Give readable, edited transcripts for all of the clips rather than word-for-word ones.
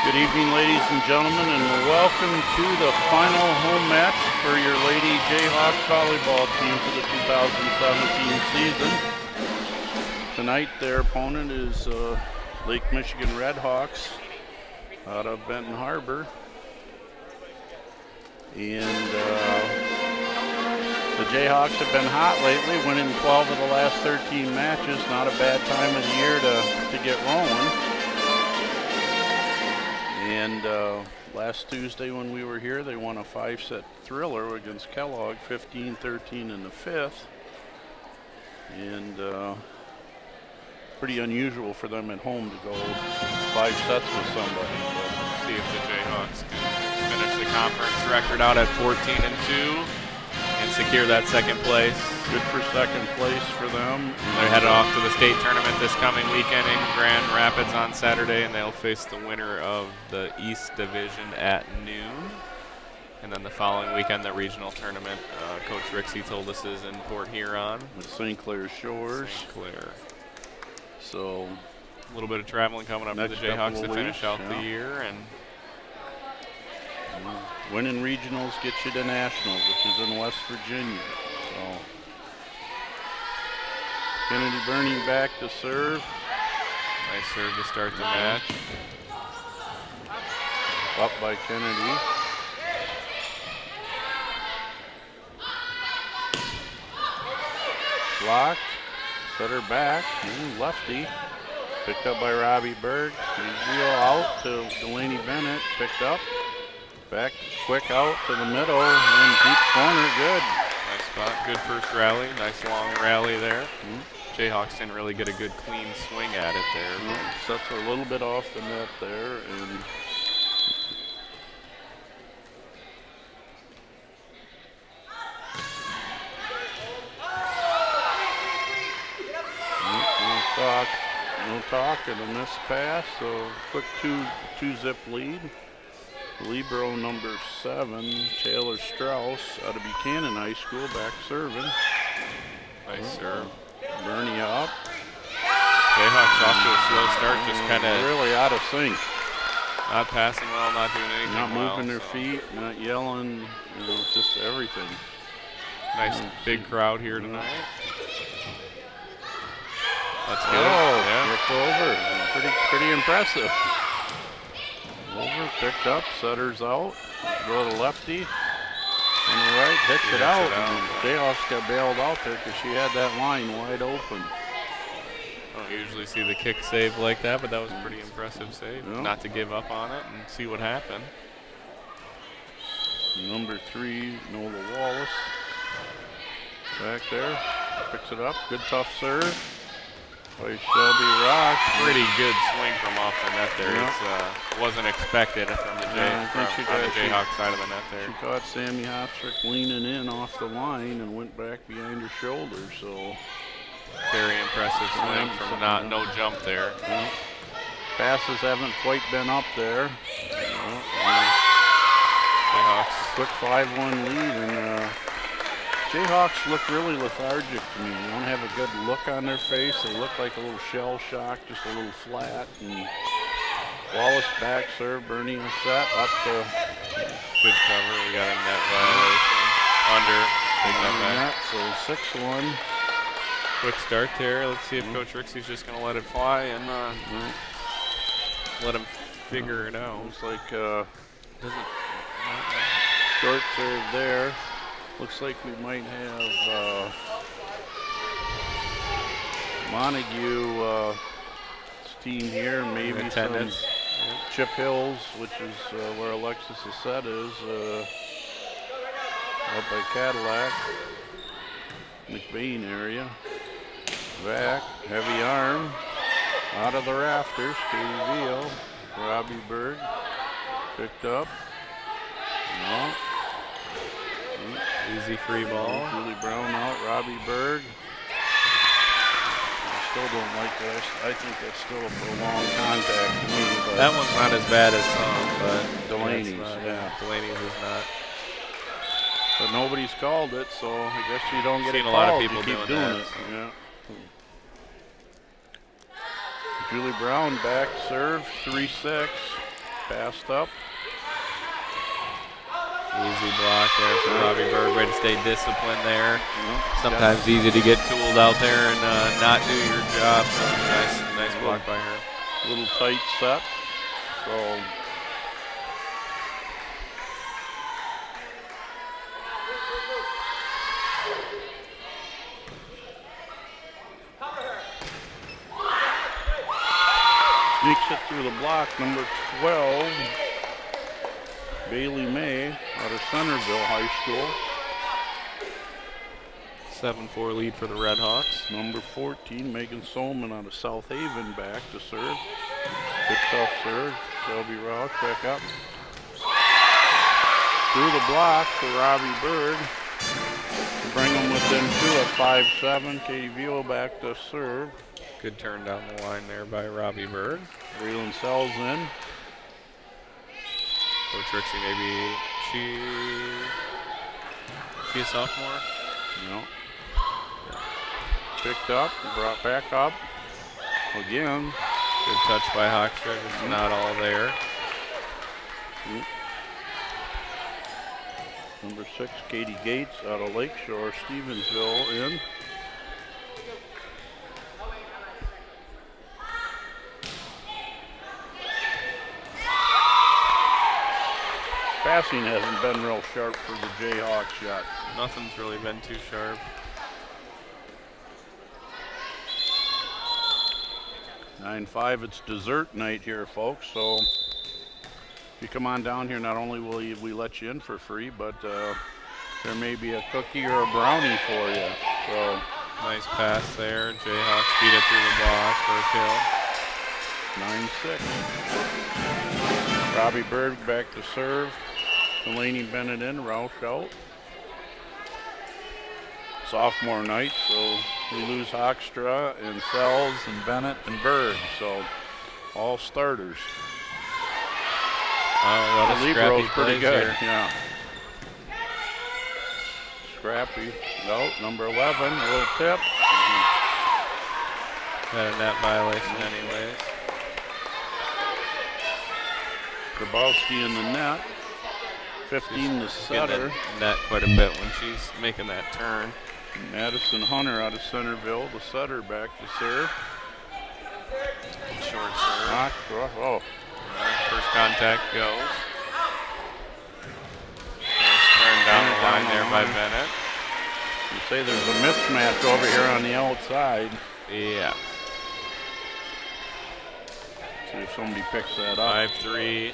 Good evening, ladies and gentlemen, and welcome to the final home match for your Lady Jayhawks volleyball team for the 2017 season. Tonight, their opponent is Lake Michigan Redhawks out of Benton Harbor. And the Jayhawks have been hot lately, winning 12 of the last 13 matches. Not a bad time of the year to get rolling. And last Tuesday when we were here, they won a 5-set thriller against Kellogg, 15-13 in the fifth. And pretty unusual for them at home to go 5 sets with somebody. See if the Jayhawks can finish the conference record out at 14-2 and secure that second place. Good for second place for them. They're headed off to the state tournament this coming weekend in Grand Rapids on Saturday, and they'll face the winner of the East Division at noon. And then the following weekend, the regional tournament, Coach Rixey told us, is in Port Huron. With St. Clair Shores. St. Clair. So a little bit of traveling coming up for the Jayhawks to finish out the year. And winning regionals gets you to nationals, which is in West Virginia. So Kennedy Burney back to serve. Nice serve to start the match. Up by Kennedy. Blocked. Set her back. Lefty. Picked up by Robbie Berg. Zero out to Delaney Bennett. Picked up. Back, quick out to the middle and deep corner. Good. Nice spot. Good first rally. Nice long rally there. Jayhawks didn't really get a good clean swing at it there. Sets a little bit off the net there. And no talk and a missed pass. So quick two-zip lead. Libero number 7, Taylor Strauss out of Buchanan High School, back serving. Nice serve. Burney up. Jayhawks off to a slow start, just kind of really out of sync. Not passing well, not doing anything not moving their so. feet, not yelling, just everything. Nice big crowd here tonight. That's good. Oh, yeah. Pretty impressive. Over, picked up, setters out, go to lefty, on the right, hits it out. Jayhawks got bailed out there because she had that line wide open. Don't usually see the kick save like that, but that was a pretty impressive save. Yep. Not to give up on it and see what happened. Number 3, Nola Wallace, back there, picks it up, good tough serve. By Shelby Rock. Pretty good swing from off the net there. It wasn't expected from the Jayhawk side of the net there. She caught Sammy Hopstrick leaning in off the line and went back behind her shoulder. So very impressive swing from no jump there. Passes haven't quite been up there. Jayhawks. Quick 5-1 lead, and Jayhawks look really lethargic to me. They don't have a good look on their face. They look like a little shell shock, just a little flat. And Wallace back serve, Burney a set, up to good cover. We got a net violation. Under, take that back. So 6-1. Quick start there. Let's see if Coach Rixey's just going to let it fly and let him figure it out. Looks like short serve there. Looks like we might have Montague's team here, maybe some Chip Hills, which is where Alexis Assett is, up by Cadillac, McBain area. Back, heavy arm, out of the rafters, Katie Veal, Robbie Berg, picked up. No. Easy free ball. Julie Brown out, Robbie Berg. I still don't like that. I think that's still a prolonged contact to me. But that one's not as bad as some, but Delaney's, Delaney's is not. But nobody's called it, so I guess you don't get it called. A lot of people you keep doing it. Yeah. Julie Brown back serve, 3-6. passed up. Easy block there for Robbie Berg. Way to stay disciplined there. Yep. Sometimes easy to get tooled out there and not do your job. So nice block by her. Little tight set. So sneaks it through the block. Number 12, Bailey May out of Centerville High School. 7-4 lead for the Red Hawks. Number 14, Megan Solman out of South Haven back to serve. Good tough serve. Shelby Roush back up. Through the block for Robbie Bird. To bring them within 2 at 5-7. Katie Vio back to serve. Good turn down the line there by Robbie Berg. Raylan Sells in. So Trixie, maybe she a sophomore? No. Picked up, brought back up. Again. Good touch by Hawkstra, just not all there. Number 6, Katie Gates out of Lakeshore, Stevensville in. Passing hasn't been real sharp for the Jayhawks yet. Nothing's really been too sharp. 9-5, it's dessert night here, folks. So if you come on down here, not only will we let you in for free, but there may be a cookie or a brownie for you. So nice pass there. Jayhawks beat it through the block for a kill. 9-6. Robbie Berg back to serve. Delaney Bennett in, Roush out. Sophomore night, so we lose Hawkstra and Sells and Bennett and Berg, so all starters. What a Libro's pretty good. Here. Yeah. Scrappy. No, number 11, a little tip. Had a net violation anyways. Grabowski in the net. 15 the setter. Net quite a bit when she's making that turn. Madison Hunter out of Centerville, the setter back to serve. Short serve. Oh. First contact goes. Nice turn down the line there by Bennett. You say there's a mismatch over here on the outside. Yeah. See if somebody picks that up. 5'3"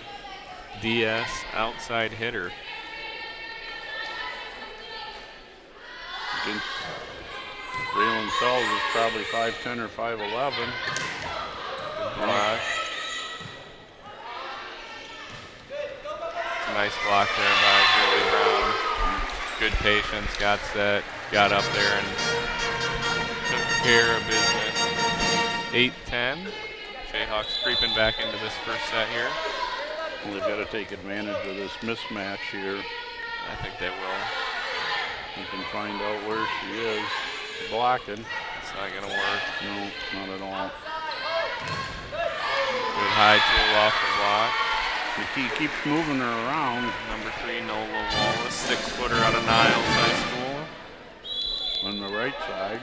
DS outside hitter. Against Raylan Sells is probably 5'10" or 5'11". Good block. Nice block there by Julie Brown. Good patience, got set, got up there and took care of business. 8-10. Jayhawks creeping back into this first set here. Well, they've got to take advantage of this mismatch here. I think they will. You can find out where she is blocking. It's not going to work. No, not at all. Good high tool off the block. McKee keeps moving her around. Number 3, Nola Wallace, 6-footer out of Niles High School. On the right side.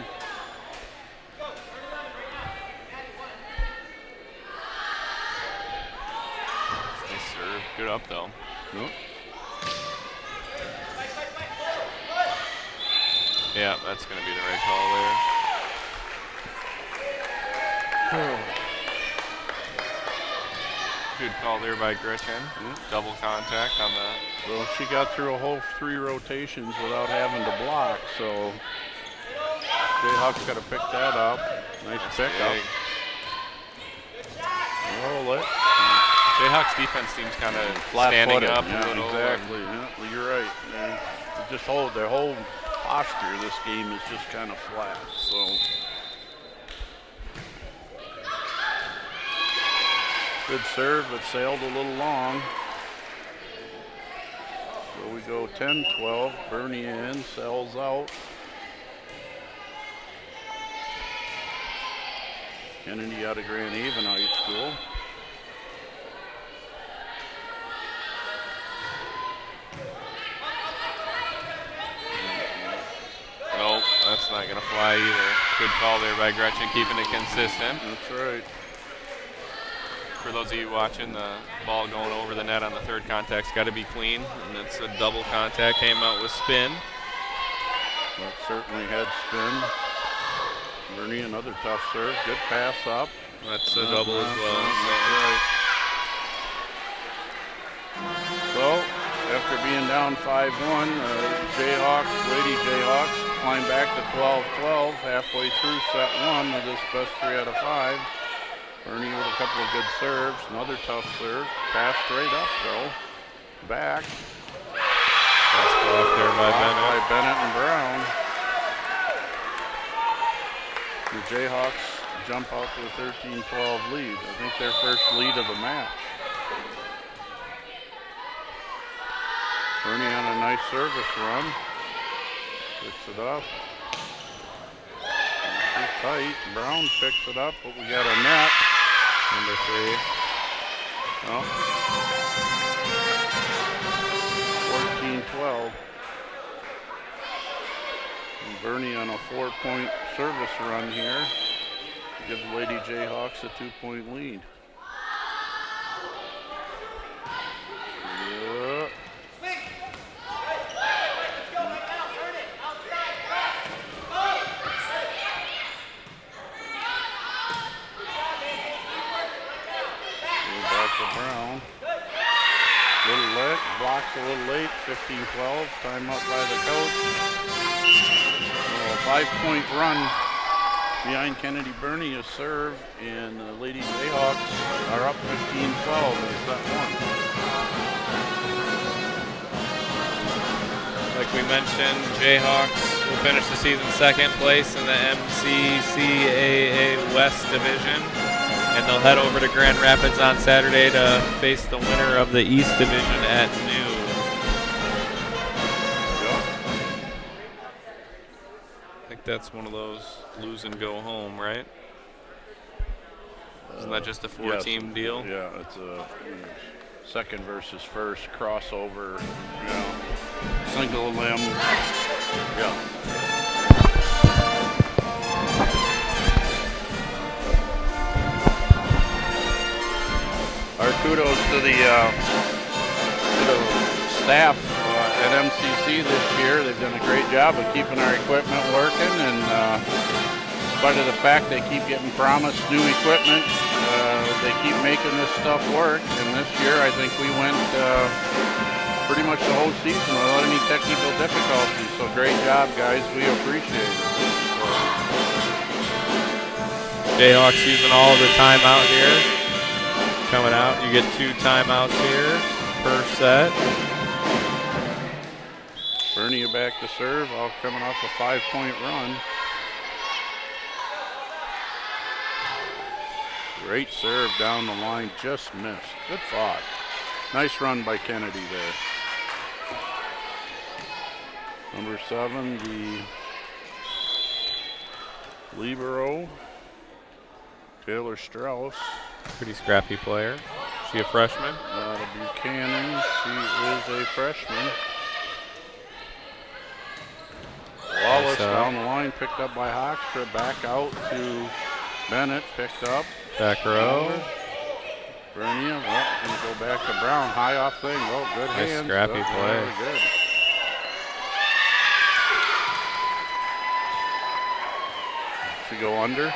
Nice serve. Good up though. Yep. Yeah, that's going to be the right call there. Good call there by Gretchen. Double contact on the. Well, she got through a whole 3 rotations without having to block, so Jayhawks got to pick that up. Nice pickup. Roll it. Jayhawks defense seems kind of Flat standing footed. up Yeah, a little. exactly. Yeah, well, you're right. Yeah. Just hold their whole posture. This game is just kind of flat. So good serve, but sailed a little long. So we go 10-12. Bernie in, Sells out. Kennedy out of Grand Haven High School. why either. Good call there by Gretchen, keeping it consistent. That's right. For those of you watching, the ball going over the net on the third contact's got to be clean, and it's a double contact. Came out with spin. That certainly had spin. Bernie, another tough serve. Good pass up. That's a double as well. So, after being down 5-1, Jayhawks, Lady Jayhawks, climb back to 12-12 halfway through set one with this best 3 out of 5. Bernie with a couple of good serves. Another tough serve. Pass straight up though. Back. That's blocked there by Bennett. By Bennett and Brown. The Jayhawks jump out to a 13-12 lead. I think their first lead of the match. Bernie on a nice service run. Picks it up. Too tight. Brown picks it up, but we got a net. Number 3. Oh. 14-12. And Bernie on a 4-point service run here. Gives Lady Jayhawks a 2-point lead. Yeah. Back to Brown. Little late, blocks a little late, 15-12, time up by the coach. A 5-point run behind Kennedy Bernie is served, and the Lady Jayhawks are up 15-12 in set one. Like we mentioned, Jayhawks will finish the season second place in the MCCAA West Division. And they'll head over to Grand Rapids on Saturday to face the winner of the East Division at noon. I think that's one of those lose and go home, right? Isn't that just a 4-team deal? Yeah, it's a second versus first crossover, single limb. Yeah. Our kudos to the staff at MCC this year. They've done a great job of keeping our equipment working, and in spite of the fact they keep getting promised new equipment, they keep making this stuff work. And this year, I think we went pretty much the whole season without any technical difficulties. So great job, guys. We appreciate it. Jayhawks using all of the timeout here. Coming out, you get 2 timeouts here per set. Bernie back to serve, all coming off a 5-point run. Great serve down the line, just missed. Good thought. Nice run by Kennedy there. Number 7, the libero, Taylor Strauss. Pretty scrappy player. She a freshman? Buchanan, she is a freshman. Wallace down the line, picked up by Hawkstra, back out to Bennett, picked up. Back row. Bernia, gonna go back to Brown, high off thing, good nice hands. Scrappy play. Very good. She go under.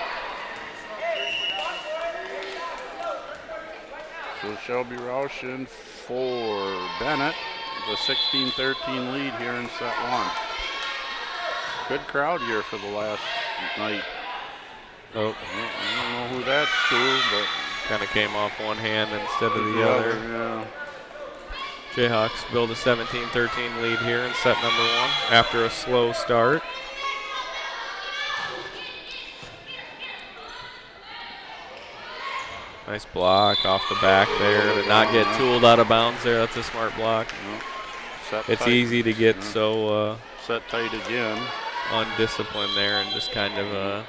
So Shelby Roush in for Bennett, the 16-13 lead here in set one. Good crowd here for the last night. Oh, I don't know who that's to, but kind of came off one hand instead of the other. Yeah. Jayhawks build a 17-13 lead here in set number 1 after a slow start. Nice block off the back there to not get tooled out of bounds there. That's a smart block. It's tight. easy to get so set tight again. Undisciplined there and just kind of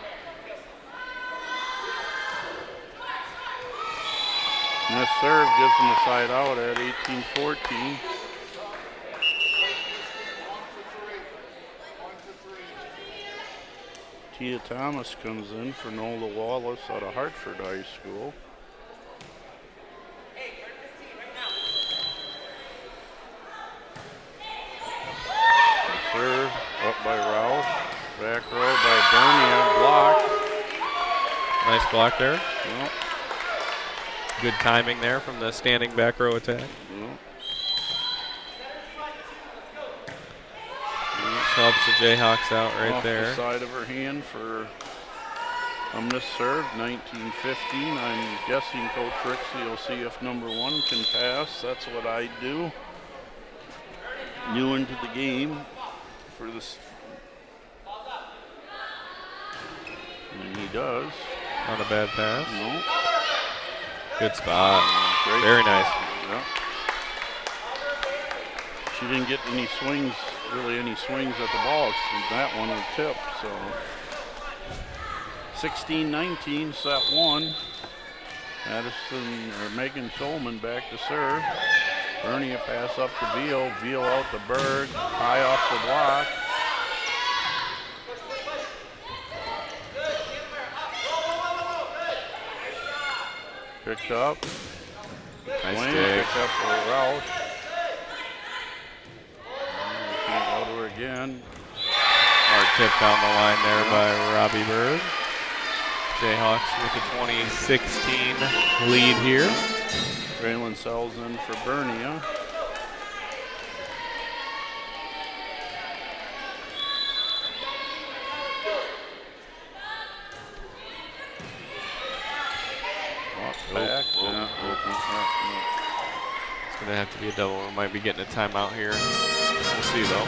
and this serve gives them the side out at 18-14. Tia Thomas comes in for Nola Wallace out of Hartford High School. Serve up by Roush. Back row by Bernia. Block. Nice block there. Yep. Good timing there from the standing back row attack. Yep. Helps the Jayhawks out right off there. The side of her hand for a missed serve, 19-15. I'm guessing Coach Rixey will see if number 1 can pass. That's what I do. New into the game for this. And he does. Not a bad pass. No. Good spot. Great. Very nice. Yeah. She didn't get any swings, really any swings at the ball. That one was tipped, so. 16-19, set 1. Madison, or Megan Schulman back to serve. Bernie a pass up to Veal. Veal out to Berg. High off the block. Picked up. Nice Swing, dig. picked up for Roush. Can't go to her again. Hard tip down the line there by Robbie Berg. Jayhawks with a 2016 lead here. Braylon Sells in for Bernia. Back. It's going to have to be a double. We might be getting a timeout here. We'll see, though.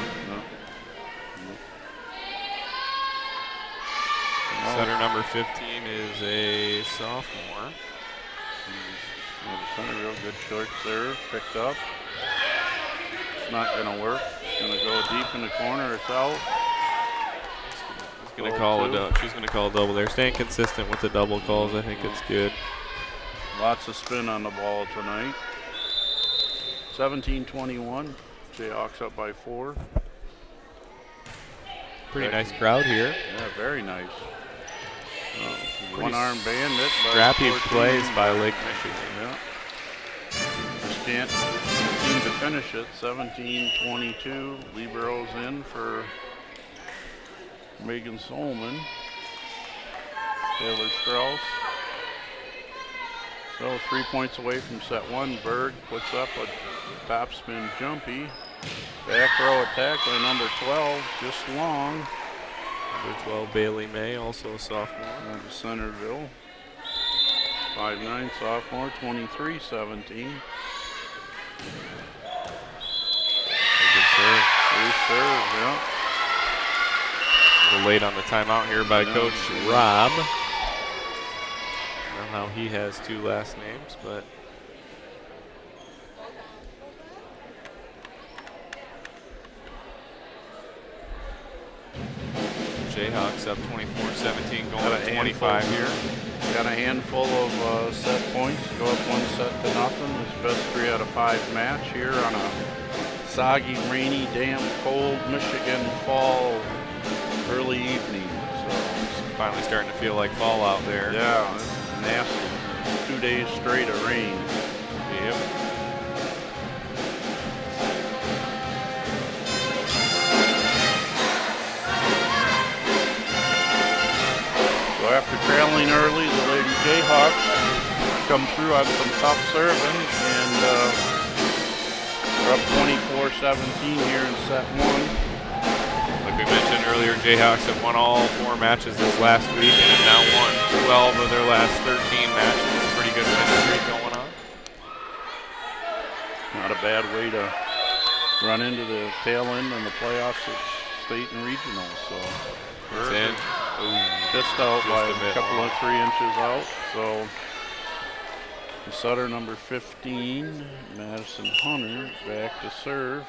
Center number 15 is a sophomore. Center, real good short serve. Picked up. It's not going to work. It's going to go deep in the corner. It's out. She's going to call a double there. Staying consistent with the double calls. I think it's good. Lots of spin on the ball tonight. 17-21. Jayhawks up by 4. Pretty nice crowd here. Yeah, very nice. One-arm bandit. Scrappy plays by Lake Michigan. Yeah. Just can't seem to finish it. 17-22. Liberos in for Megan Solman. Taylor Strauss. So 3 points away from set 1. Berg puts up a topspin jumpy. Back row attack by number 12, just long. Number 12, Bailey May, also a sophomore. Out of Centerville. 5'9", sophomore, 23-17. Good serve. Good serve, yeah. A little late on the timeout here by Coach Rob. I don't know how he has 2 last names, but Jayhawks up 24-17, going to 25 here. Got a handful of set points. Go up 1 set to nothing. It's best 3 out of 5 match here on a soggy, rainy, damp, cold Michigan fall early evening. So it's finally starting to feel like fall out there. Yeah, it's nasty. 2 days straight of rain. Yep. So after trailing early, the Lady Jayhawks come through on some tough serving, and we're up 24-17 here in set 1. Like we mentioned earlier, Jayhawks have won all 4 matches this last week and have now won 12 of their last 13 matches. Pretty good win streak going on. Not a bad way to run into the tail end in the playoffs at state and regional. So it's in. Just out just by a a couple of 3 inches out. So the setter number 15, Madison Hunter, back to serve.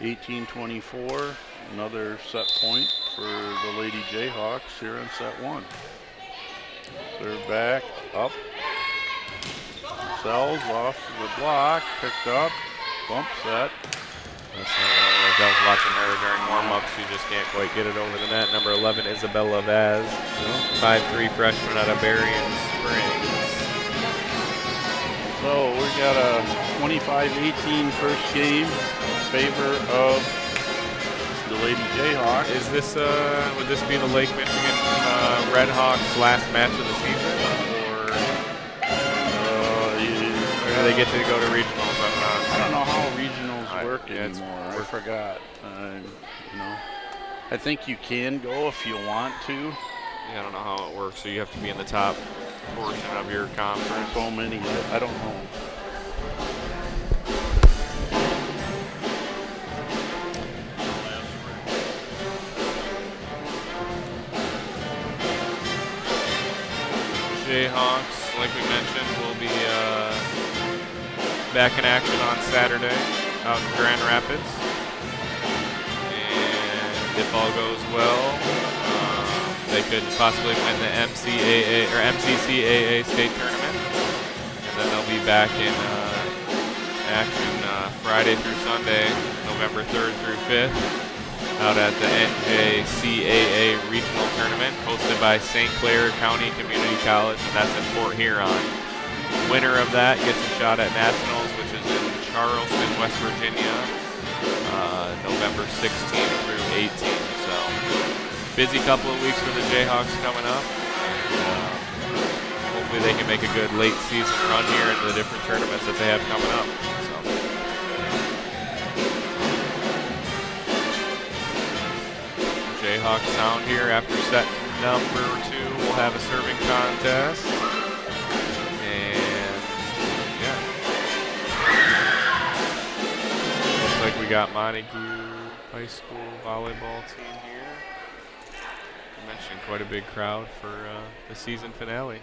18-24, another set point for the Lady Jayhawks here in set 1. Serve back, up. Sells off the block, picked up, bump set. That's not like I was watching her during warm-ups. She just can't quite get it over the net. Number 11, Isabella Vaz, 5'3" freshman out of Berrien Springs. So we got a 25-18 first game in favor of the Lady Jayhawks. Is this would this be the Lake Michigan Redhawks last match of the season, or do they get to go to regionals? I don't know how regionals work anymore. I forgot. You know, I think you can go if you want to. Yeah, I don't know how it works. So you have to be in the top portion of your conference. So many, I don't know. Jayhawks, like we mentioned, will be back in action on Saturday out in Grand Rapids. And if all goes well, they could possibly win the MCAA or MCCAA state tournament. And then they'll be back in action Friday through Sunday, November 3rd through 5th, out at the NJCAA Regional Tournament hosted by St. Clair County Community College, and that's in Port Huron. Winner of that gets a shot at Nationals, which is in Charleston, West Virginia, November 16th through 18th. So busy couple of weeks for the Jayhawks coming up. Hopefully they can make a good late season run here into the different tournaments that they have coming up. Jayhawks sound here after set number 2. We'll have a serving contest. And yeah. Looks like we got Montague High School volleyball team here. I mentioned quite a big crowd for the season finale.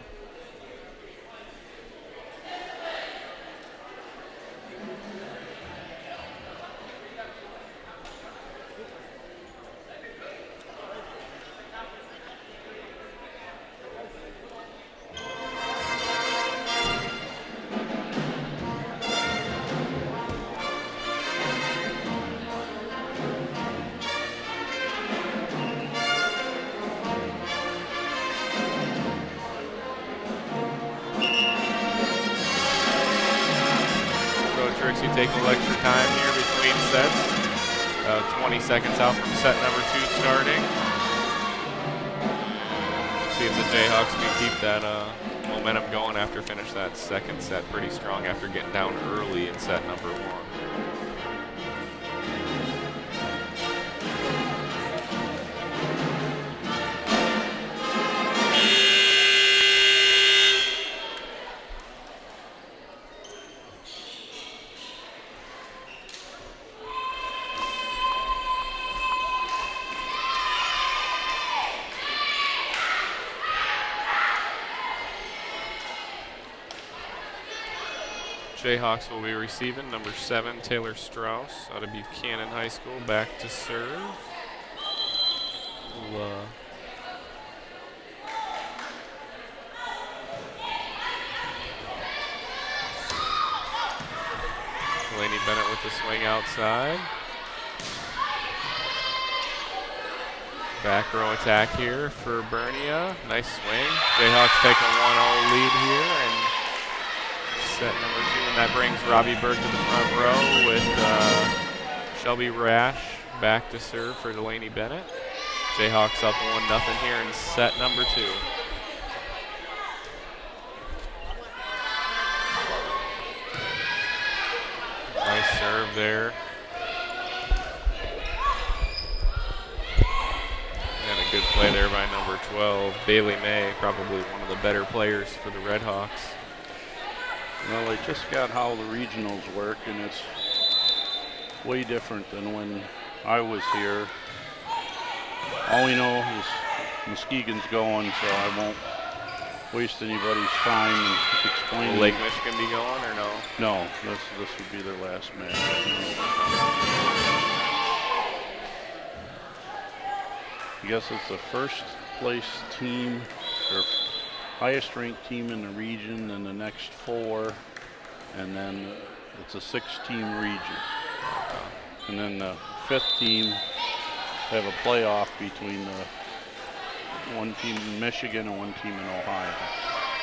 You take a little extra time here between sets. 20 seconds out from set number 2 starting. See if the Jayhawks can keep that momentum going after finish that second set pretty strong after getting down early in set number 1. Jayhawks will be receiving number 7, Taylor Strauss out of Buchanan High School, back to serve. Delaney Bennett with the swing outside. Back row attack here for Bernia. Nice swing. Jayhawks take a 1-0 lead here, and set number 2, and that brings Robbie Berg to the front row with Shelby Rash back to serve for Delaney Bennett. Jayhawks up 1-0 here in set number 2. Nice serve there. And a good play there by number 12, Bailey May, probably one of the better players for the Redhawks. Well, they just got how the regionals work, and it's way different than when I was here. All we know is Muskegon's going, so I won't waste anybody's time in explaining. Will Lake Michigan be going or no? No, this would be their last match. I guess it's the first place team, or highest ranked team in the region, and the next 4, and then it's a 6-team region. And then the 5th team have a playoff between the one team in Michigan and one team in Ohio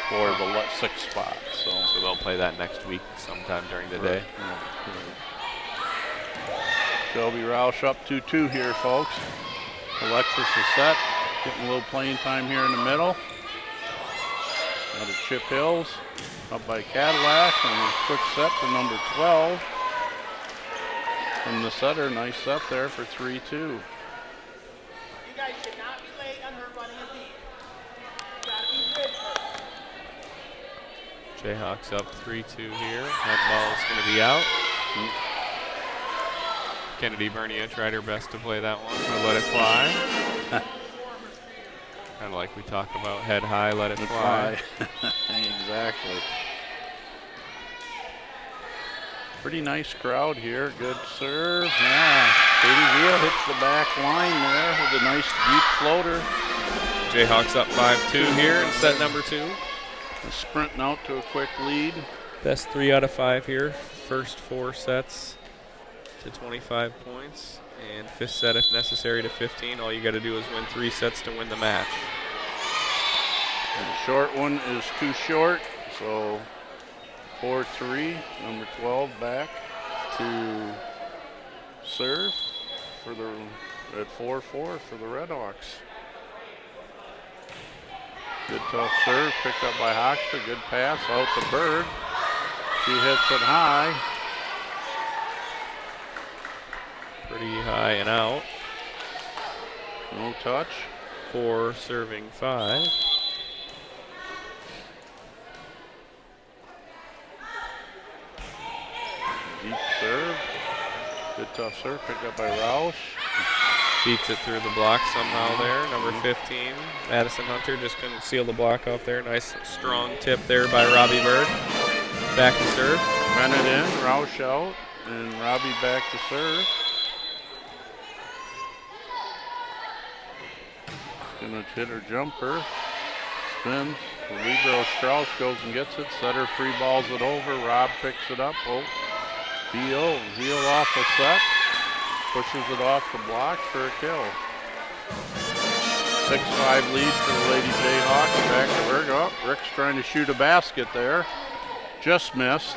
for the 6th spot. So they'll play that next week sometime during the day. Yeah, Shelby Roush up 2-2 here, folks. Alexis is set, getting a little playing time here in the middle. Out of Chip Hills, up by Cadillac, and a quick set to number 12. From the setter, nice set there for 3-2. You guys should not be late on her running a beat. You gotta be good first. Jayhawks up 3-2 here. That ball is going to be out. Kennedy Bernia tried her best to play that one, but let it fly. Kind of like we talked about, head high, let it fly. Exactly. Pretty nice crowd here. Good serve. Yeah. Katie Veal hits the back line there with a nice deep floater. Jayhawks up 5-2 here in set number 2. Sprinting out to a quick lead. Best 3 out of 5 here. First 4 sets to 25 points. And 5th set, if necessary, to 15. All you got to do is win 3 sets to win the match. And the short one is too short, so 4-3. Number 12 back to serve for the at 4-4 for the Redhawks. Good tough serve, picked up by Hoxter. Good pass out to Bird. She hits it high. Pretty high and out. No touch. 4 serving 5. Deep serve. Good tough serve, picked up by Roush. Beats it through the block somehow there. Number 15, Madison Hunter, just couldn't seal the block off there. Nice strong tip there by Robbie Bird. Back to serve. Bennett in, Roush out, and Robbie back to serve. Gonna hit her jumper. Spins. The libero Strauss goes and gets it. Setter free balls it over. Rob picks it up. Oh, Veal off a set. Pushes it off the block for a kill. 6-5 lead for the Lady Jayhawks. Back to Berg. Oh, Rick's trying to shoot a basket there. Just missed.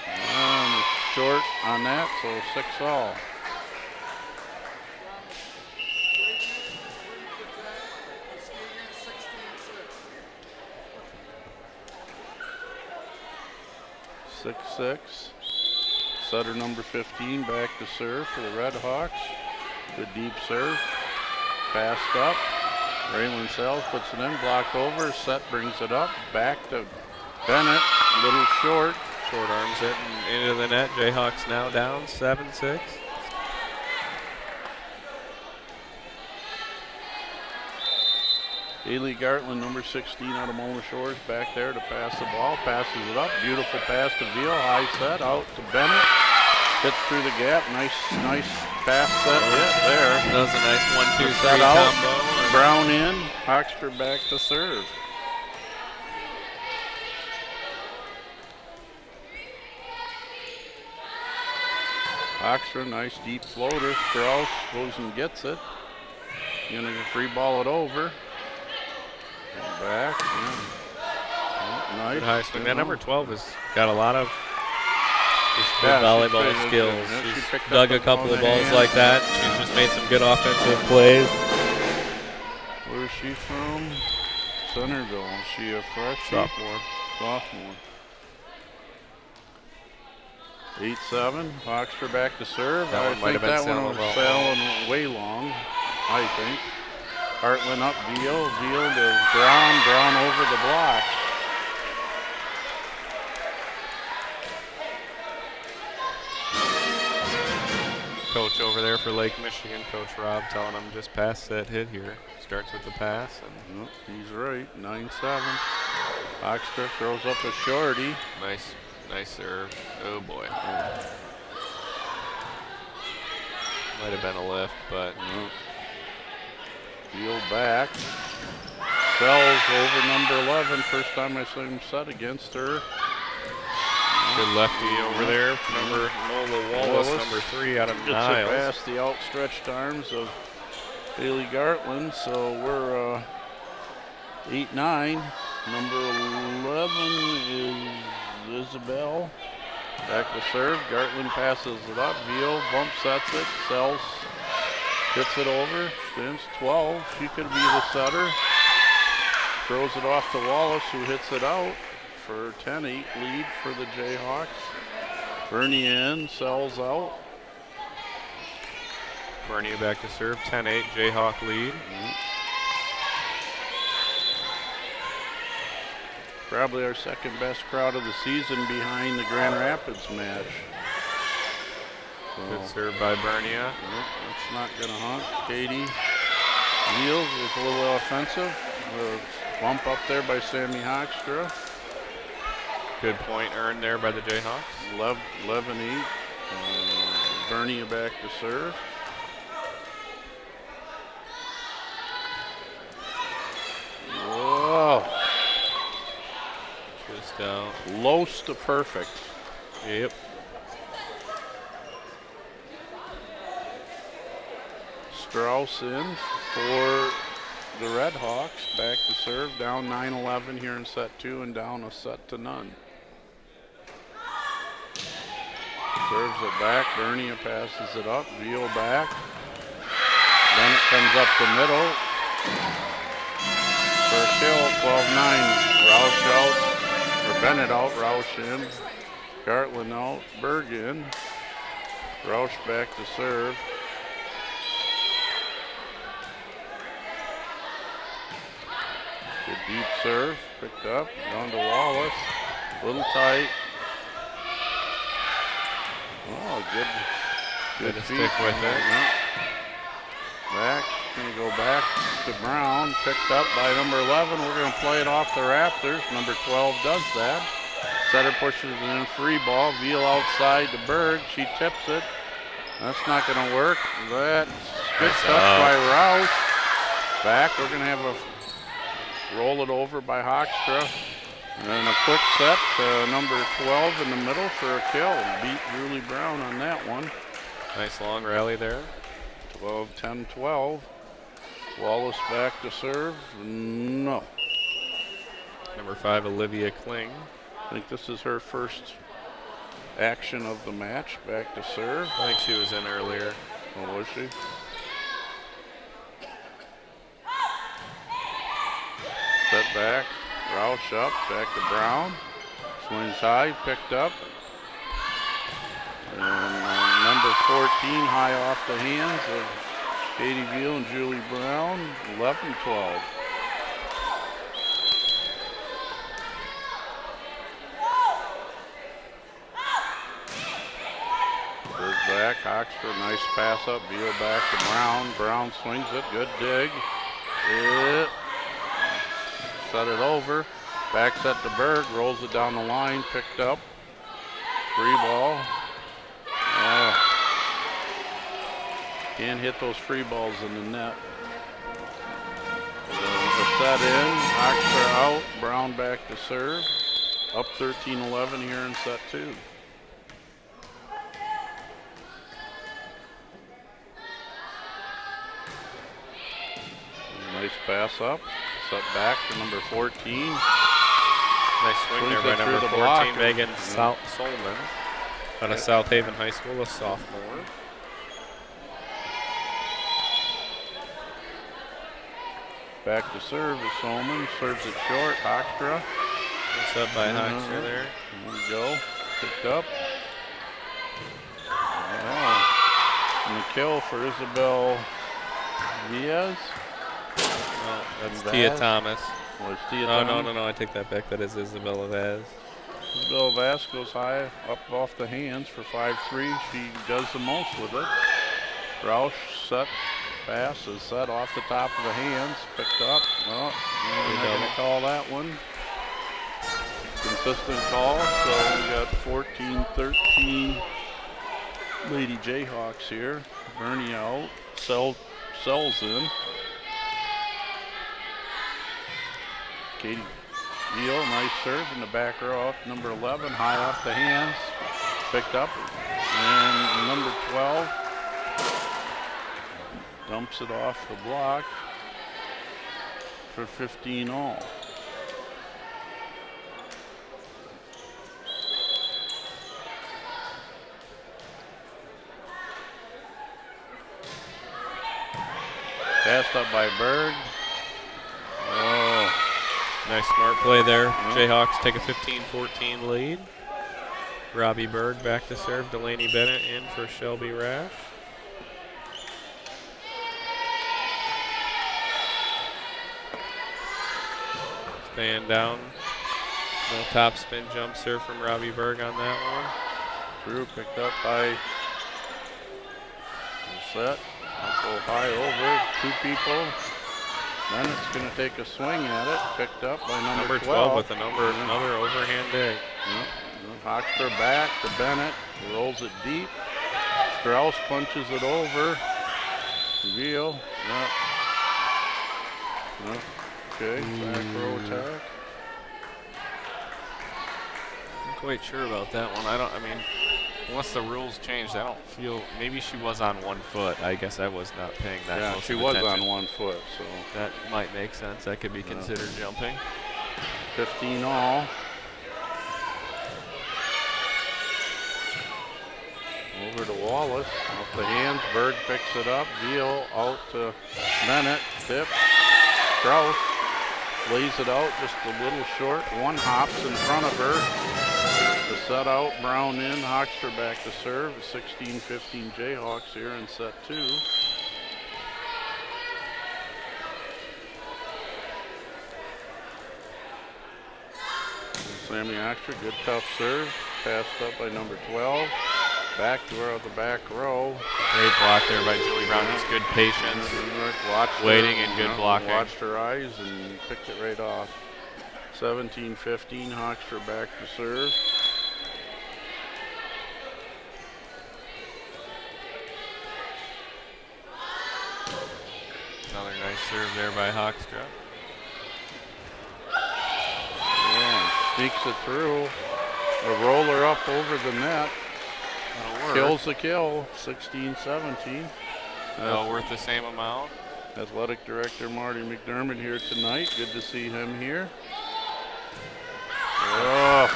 And short on that, so 6-all. Six. Setter number 15 back to serve for the Redhawks. Good deep serve. Passed up. Raylan Sells puts it in, blocked over. Set brings it up. Back to Bennett. A little short. Short arms it and into the net. Jayhawks now down 7-6. Haley Gartland, number 16 out of Mona Shores, back there to pass the ball. Passes it up. Beautiful pass to Veal. High set out to Bennett. Gets through the gap. Nice pass set hit there. That was a nice 1-2-3 Set out. combo. Brown in. Hoxter back to serve. Hoxter, nice deep floater. Strauss goes and gets it. Gonna free ball it over. Back. Yeah. Nice. Good high swing. That number 12 has got a lot of good Yeah, volleyball she's skills. yeah, she She's picked dug up a couple the of ball in balls the like hand. that. She's just made some good offensive plays. Where's she from? Centerville. Is she a freshman? Sophomore. 8-7. Hoxter back to serve. That I one might think have been that one was sailing way long. I think. Hartland up Veal. Veal to Brown over the block. Coach over there for Lake Michigan, Coach Rob, telling him just pass that hit here. Starts with the pass. And Yep, he's right. 9-7. Hoxter throws up a shorty. nice serve. Oh boy. Might have been a lift, but Veal back. Sells over number 11. First time I saw him set against her. Good lefty over there. Number Nola Wallace, number 3 out of Gets it Niles. past the outstretched arms of Bailey Gartland. So we're 8-9. Number 11 is Isabel. Back to serve. Gartland passes it up. Veal bump sets it. Sells. Hits it over. Spins 12. She could be the setter. Throws it off to Wallace, who hits it out for 10-8 lead for the Jayhawks. Bernie in. Sells out. Bernie back to serve. 10-8 Jayhawk lead. Probably our second best crowd of the season behind the Grand Rapids match. So, Good serve by Bernia. That's not going to hunt. Katie yields. It's a little offensive. A bump up there by Sammy Hoekstra. Good point earned there by the Jayhawks. 11-8. Bernie back to serve. Whoa. Just out. Close to perfect. Yep. Strauss in for the Red Hawks. Back to serve. Down 9-11 here in set 2 and down a set to none. Serves it back. Bernie passes it up. Veal back. Then it comes up the middle. For a kill, 12-9. Roush out. Or Bennett out. Roush in. Gartland out. Berg in. Roush back to serve. Good deep serve. Picked up. Down to Wallace. A little tight. Oh, good to feet. stick with it. Yeah. Back, gonna go back to Brown, picked up by number 11. We're gonna play it off the Raptors. Number 12 does that. Setter pushes it in, free ball. Veal outside to Berg. She tips it. That's not gonna work. That's good touch by Rouse. Back, we're gonna have a roll it over by Hoekstra. And then a quick set to number 12 in the middle for a kill. Beat Julie Brown on that one. Nice long rally there. 12-10-12. Wallace back to serve. No. Number 5, Olivia Kling. I think this is her first action of the match. Back to serve. I think she was in earlier. Oh, was she? Set back. Roush up. Back to Brown. Swings high. Picked up. And number 14 high off the hands of Katie Veal and Julie Brown. 11-12. Berg back. Hoekstra, nice pass up. Veal back to Brown. Brown swings it. Good dig. Set it over. Back set to Berg. Rolls it down the line. Picked up. Free ball. Can't hit those free balls in the net. The set in. Hoekstra out. Brown back to serve. Up 13-11 here in set 2. Nice pass up. Set back to number 14. Nice swing Swings there it by through number the 14, block. Megan Solman, out of South Haven High School, a sophomore. Back to serve is Solman. Serves it short. Hoekstra. What's up by Hoekstra there? There we go. Picked up. Oh. And the kill for Isabel Diaz. Oh, that's Vaz. Tia Thomas. Was Tia Oh, Thomas? no, I take that back. That is Isabella Vaz. Isabel Vaz goes high up off the hands for 5-3. She does the most with it. Roush set. Pass is set off the top of the hands. Picked up. Well, we're not going to call that one. Consistent call. So we got 14-13 Lady Jayhawks here. Bernie out. Sells in. Katie Beal, nice serve in the back row. Number 11, high off the hands. Picked up. And number 12 dumps it off the block for 15 all. Passed up by Berg. Oh, nice smart play there. Jayhawks take a 15-14 lead. Robbie Berg back to serve. Delaney Bennett in for Shelby Rash. Staying down. No top spin jump serve from Robbie Berg on that one. Drew picked up by set. Go high over, 2 people. Then it's going to take a swing at it. Picked up by number 12. With another overhand dig. Hoxter back to Bennett. Rolls it deep. Strauss punches it over. Veal. Okay, back row attack. I'm quite sure about that one. I mean, unless the rules changed, I don't feel, maybe she was on 1 foot. I guess I was not paying that close she was attention. on 1 foot, so. That might make sense. That could be considered jumping. 15 all. Over to Wallace, off the hands, Berg picks it up, Veal out to Bennett, tip, Strauss lays it out just a little short, 1 hops in front of her. The set out, Brown in, Hoxter back to serve, 16-15 Jayhawks here in set 2. Sammy Hoxter, good tough serve, passed up by number 12. Back to her at the back row. Great block there by Julie Brown. Just good patience, waiting and good blocking. Watched her eyes and picked it right off. 17-15, Hoxter back to serve. Another nice serve there by Hoxter. Yeah, sneaks it through. A roller up over the net. Kills the kill, 16-17. Well worth the same amount. Athletic Director Marty McDermott here tonight. Good to see him here. Oh,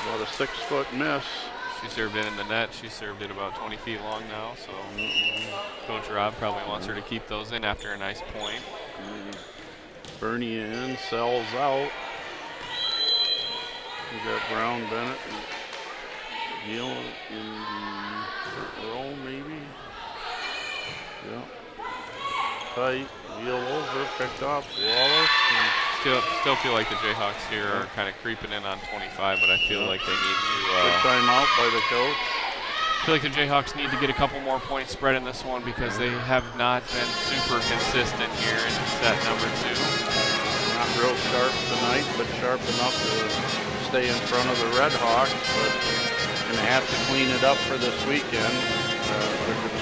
about a 6-foot miss. She served it in the net. She served it about 20 feet long now, so Coach Rob probably wants her to keep those in after a nice point. Bernie in, sells out. We got Brown, Bennett, Neal in the row, maybe. Yeah. Tight. Wheel over, picked up. Wallace. Still feel like the Jayhawks here are kind of creeping in on 25, but I feel like they need to. Good timeout by the coach. I feel like the Jayhawks need to get a couple more points spread in this one because they have not been super consistent here in set number 2. Not real sharp tonight, but sharp enough to stay in front of the Red Hawks, but going to have to clean it up for this weekend. They're going to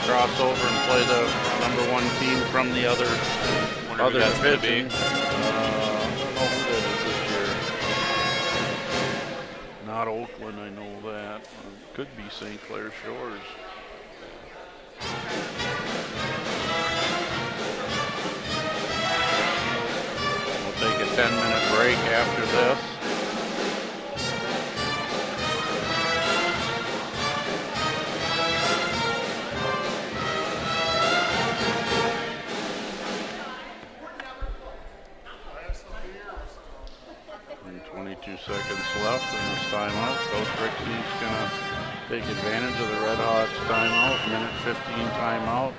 cross over and play the number 1 team from the other division. I don't know who that is this year. Not Oakland, I know that. Could be St. Clair Shores. We'll take a 10-minute break after this. And 22 seconds left in this timeout. Coach Rixey's going to take advantage of the Red Hawks timeout. Minute 15 timeout.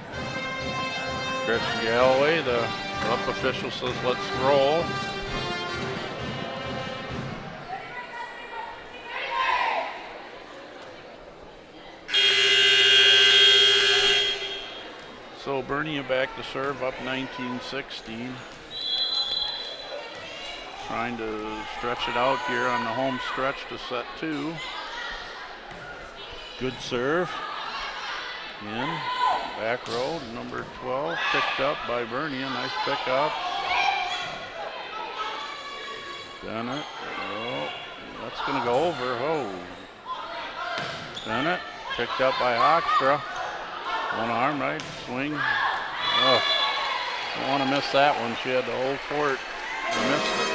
Gretchen Galloway, the up official, says let's roll. So Bernia back to serve, up 19-16. Trying to stretch it out here on the home stretch to set 2. Good serve. In. Back row, number 12, picked up by Bernia. Nice pickup. Bennett. Oh, that's going to go over. Oh. Bennett picked up by Hoekstra. One arm, right? Swing. Oh. Don't want to miss that one. She had the whole court. Missed it.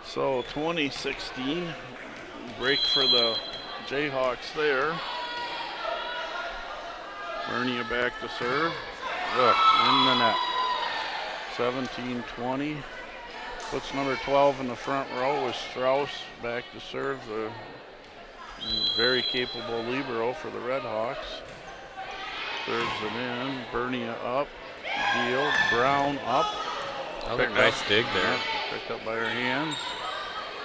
So 20-16. Break for the Jayhawks there. Bernia back to serve. Look, in the net. 17-20. Puts number 12 in the front row with Strauss back to serve. The very capable libero for the Redhawks. Serves it in. Bernia up. Deal. Brown up. Another nice dig there. Yeah, picked up by her hands.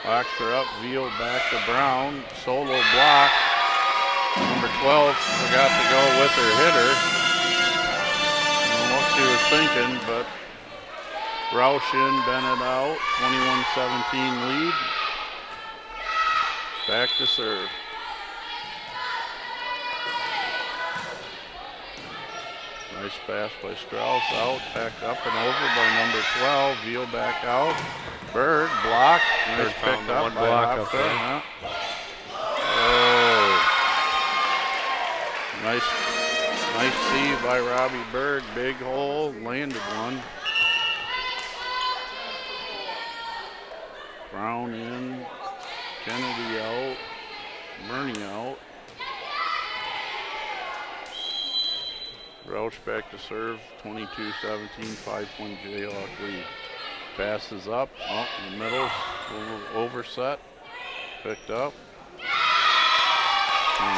Hoekstra up. Veal back to Brown. Solo block. Number 12 forgot to go with her hitter. I don't know what she was thinking, but Roush in, Bennett out. 21-17 lead. Back to serve. Nice pass by Strauss out, back up and over by number 12. Veal back out. Bird blocked. Nice Bird found picked the up one by block up Hoekstra. there. Yeah. Oh. Nice see by Robbie Bird. Big hole, landed one. Brown in, Kennedy out, Murney out. Roush back to serve, 22-17, 5-point Jayhawk lead. Passes up, oh, in the middle, overset, picked up.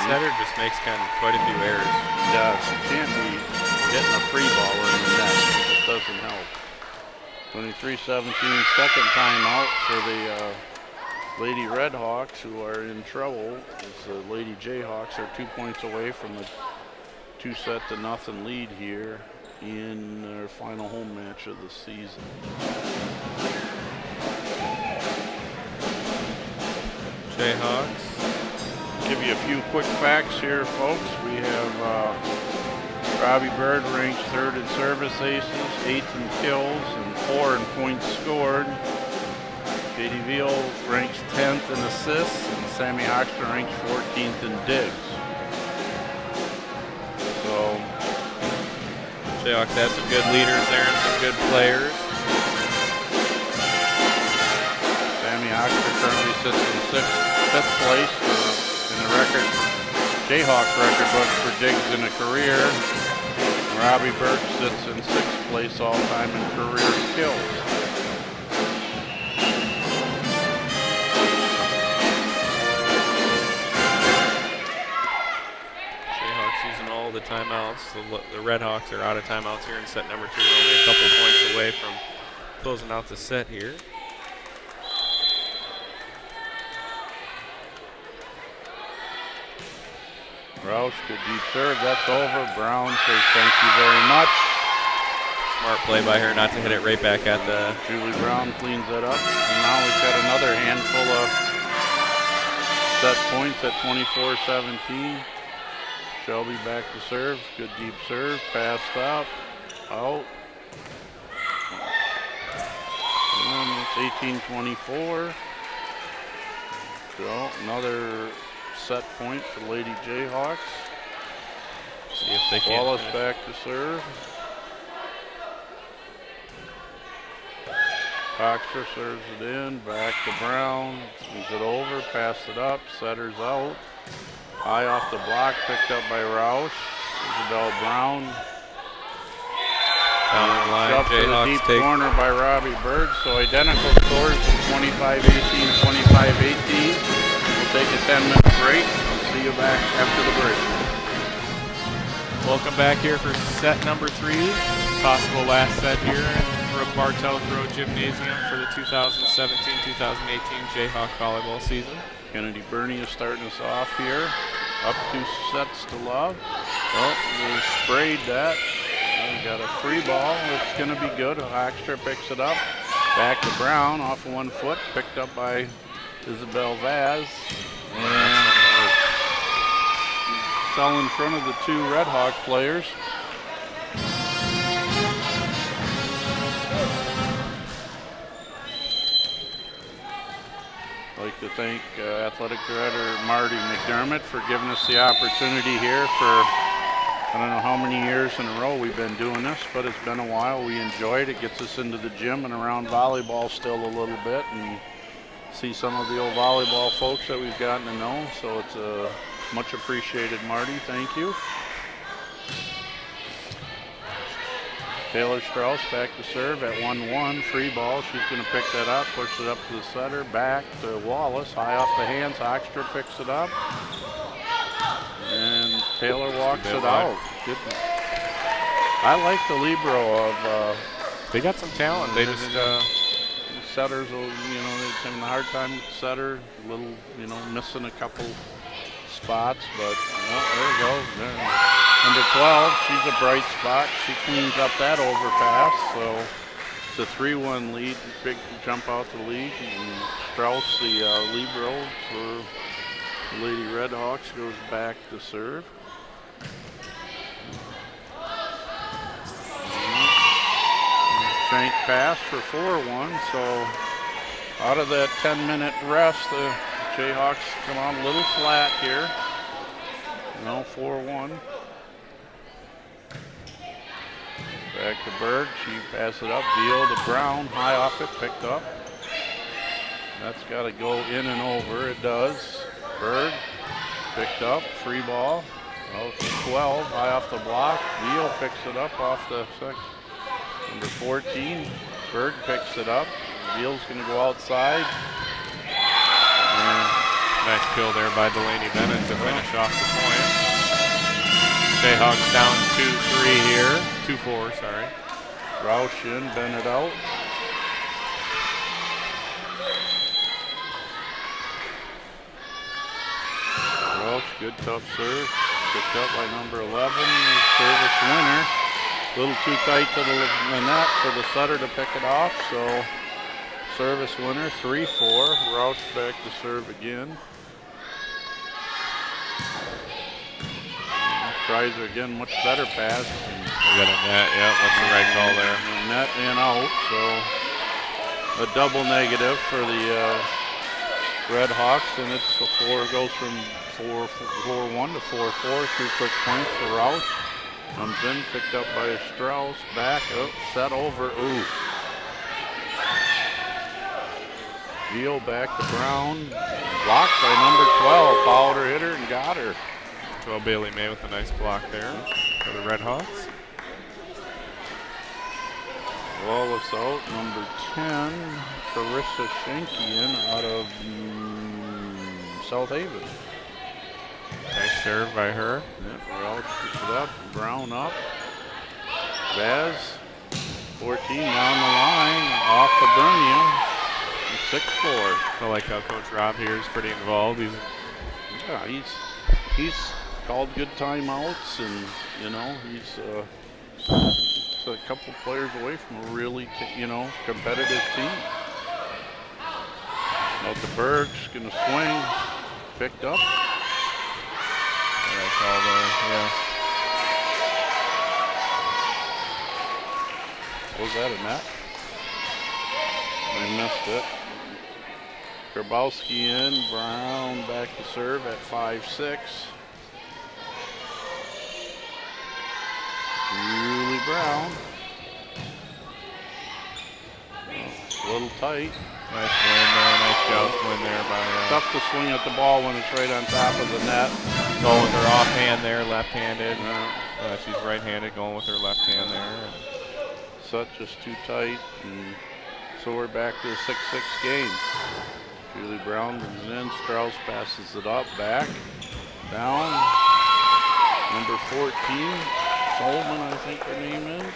Setter just makes quite a few errors. Yeah, she can't be getting a free ball in the net. It doesn't help. 23-17, second timeout for the Lady Redhawks, who are in trouble, as the Lady Jayhawks are 2 points away from the 2-0 lead here in their final home match of the season. Jayhawks. Give you a few quick facts here, folks. We have Robbie Bird ranks 3rd in service aces, 8th in kills, and 4 in points scored. Katie Veal ranks 10th in assists, and Sammy Hoekstra ranks 14th in digs. So Jayhawks have some good leaders there and some good players. Sammy Hoekstra currently sits in 5th place in the record, Jayhawks record book for digs in a career. Robbie Bird sits in 6th place all time in career kills. Jayhawks using all the timeouts. The Redhawks are out of timeouts here in set number 2. Only a couple points away from closing out the set here. Roush, good deep serve. That's over. Brown says thank you very much. Smart play by her not to hit it right back at the... Julie Brown cleans it up. And now we've got another handful of set points at 24-17. Shelby back to serve. Good deep serve. Passed up. Out. And it's 18-24. So another set point for Lady Jayhawks. See if they can. Wallace back to serve. Hoekstra serves it in, back to Brown, moves it over, passed it up, Setter's out. High off the block, picked up by Roush. Isabel Brown. Down the line, Up to the Jayhawks deep take... corner by Robbie Bird. So identical scores, 25-18, 25-18. We'll take a 10-minute break. We'll see you back after the break. Welcome back here for set number 3. Possible last set here in Bartels Road Gymnasium for the 2017-2018 Jayhawk volleyball season. Kennedy Bernie is starting us off here. Up 2 sets to love. Well, we sprayed that. We got a free ball. It's going to be good. Hoekstra picks it up. Back to Brown off of 1 foot. Picked up by Isabel Vaz. And fell in front of the 2 Redhawk players. like to thank Athletic Director Marty McDermott for giving us the opportunity here for I don't know how many years in a row we've been doing this, but it's been a while. We enjoy it. It gets us into the gym and around volleyball still a little bit and see some of the old volleyball folks that we've gotten to know. So it's much appreciated, Marty. Thank you. Taylor Strauss back to serve at 1-1. Free ball. She's going to pick that up, push it up to the setter. Back to Wallace. High off the hands. Hoekstra picks it up. And Taylor walks it out. Good. I like the libero of. They got some talent. They just setters. They're having a hard time with the setter. A little, missing a couple spots, but there you go. Number 12, she's a bright spot. She cleans up that overpass. So it's a 3-1 lead. Big jump out the lead. And Strauss, the libero for the Lady Redhawks, goes back to serve. Shank pass for 4-1. So out of that 10-minute rest, the Jayhawks come on a little flat here. 4-1. Back to Berg. She passes it up. Deal to Brown. High off it. Picked up. That's got to go in and over. It does. Berg picked up. Free ball. Out to 12. High off the block. Deal picks it up off the second. Number 14. Berg picks it up. Deal's going to go outside. Nice kill there by Delaney Bennett to finish off the point. Jayhawks down 2-3 here. 2-4, sorry. Roush in, Bennett out. Roush, good tough serve. Picked up by number 11. Service winner. A little too tight to the net for the setter to pick it off, so service winner, 3-4. Roush back to serve again. Tries her again, much better pass. We got a net, yeah, that's the right call there. Net and out, so a double negative for the Redhawks, and it's a 4, goes from 4-1 to 4-4. 2 quick points for Roush. Comes in, picked up by Strauss, back up, set over, ooh. Deal back to Brown, blocked by number 12, fouled her, hit her, and got her. 12 Bailey May with a nice block there for the Redhawks. Wallace out, number 10, Carissa Shankian out of South Haven. Nice serve by her. Yep, Roush picks it up, Brown up. Vaz, 14 down the line, off the Bernium, 6-4. I like how Coach Rob here is pretty involved. He's called good timeouts, and he's a couple players away from a really competitive team. Out to Berg, she's gonna swing, picked up. That's all there, yeah. Was that a net? I missed it. Grabowski in, Brown back to serve at 5-6. Julie Brown. A little tight. Nice win there, nice joust win there by Tough to swing at the ball when it's right on top of the net. going with her offhand there, left-handed. She's right-handed, going with her left hand there. Set just too tight, and so we're back to a 6-6 game. Julie Brown comes in, Strauss passes it up, back, down. Number 14, Solman, I think her name is.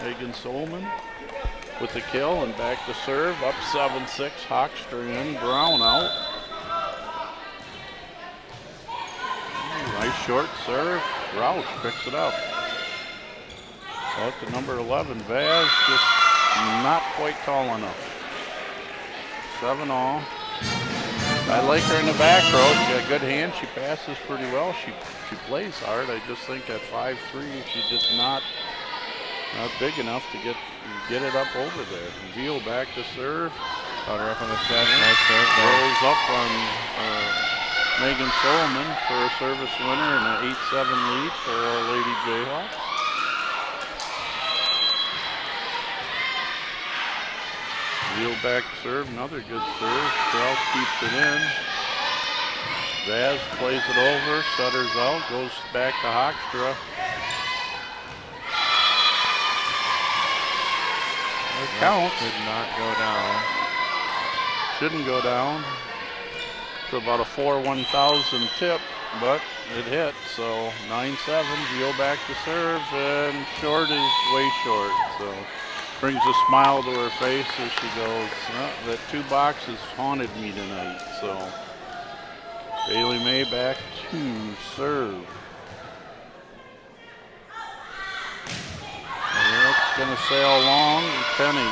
Megan Solman with the kill, and back to serve, up 7-6, Hoekstra in, Brown out. Nice short serve, Roush picks it up. Out to number 11, Vaz, just not quite tall enough. 7-all. I like her in the back row. She got a good hand. She passes pretty well. She plays hard. I just think at 5'3", she's just not big enough to get it up over there. Veal back to serve. Caught her up on the chest. Nice serve. Rolls up on Megan Solomon for a service winner and an 8-7 lead for our Lady Jayhawks. Wheel back serve, another good serve. Strauss keeps it in. Vaz plays it over, Sutter's out, goes back to Hoekstra. It counts. Did not go down. Shouldn't go down. It's about a 4-1,000 tip, but it hit. So 9-7, Wheel back to serve, and short is way short. So brings a smile to her face as she goes, "Oh, that 2 boxes haunted me tonight." So Bailey May back to serve. And it's going to sail long. Penny.